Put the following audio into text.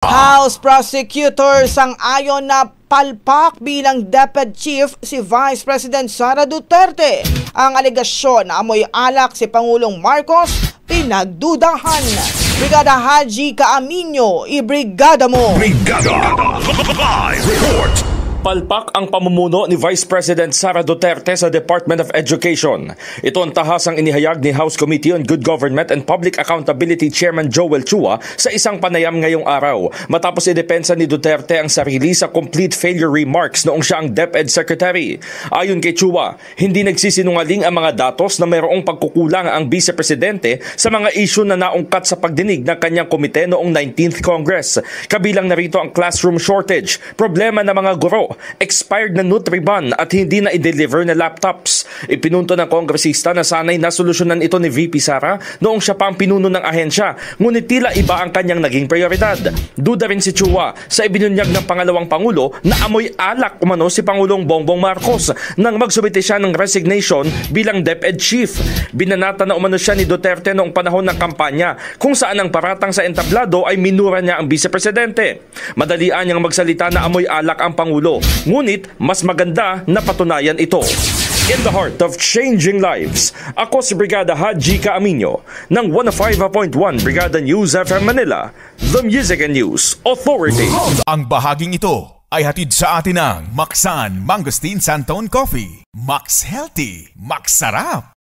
House prosecutors ang ayon na palpak bilang DepEd Chief si Vice President Sara Duterte. Ang alegasyon na amoy alak si Pangulong Marcos pinagdudahan. Brigada Haji Caaminio, ibrigada mo! Brigada! Live report! Palpak ang pamumuno ni Vice President Sara Duterte sa Department of Education. Ito ang tahasang inihayag ni House Committee on Good Government and Public Accountability Chairman Joel Chua sa isang panayam ngayong araw. Matapos idepensa ni Duterte ang sarili sa complete failure remarks noong siya ang DepEd Secretary. Ayon kay Chua, hindi nagsisinungaling ang mga datos na mayroong pagkukulang ang Vice Presidente sa mga issue na naungkat sa pagdinig ng kanyang komite noong 19th Congress. Kabilang narito ang classroom shortage, problema ng mga guro, expired na Nutriban at hindi na i-deliver na laptops. Ipinunto ng kongresista na sanay nasolusyonan ito ni VP Sara noong siya pa ang pinuno ng ahensya, ngunit tila iba ang kanyang naging prioridad. Duda rin si Chua sa ibinunyag ng pangalawang Pangulo na amoy alak umano si Pangulong Bongbong Marcos nang magsumite siya ng resignation bilang DepEd Chief. Binanata na umano siya ni Duterte noong panahon ng kampanya kung saan ang paratang sa entablado ay minura niya ang Vice Presidente. Madalian niyang magsalita na amoy alak ang Pangulo, ngunit mas maganda na patunayan ito. In the heart of changing lives, ako si Brigada Haji Caaminio ng 105.1 Brigada News FM Manila, The Music and News Authority. Ang bahaging ito ay hatid sa atin ng Maxan Mangosteen Santone Coffee. Max Healthy, Max Sarap.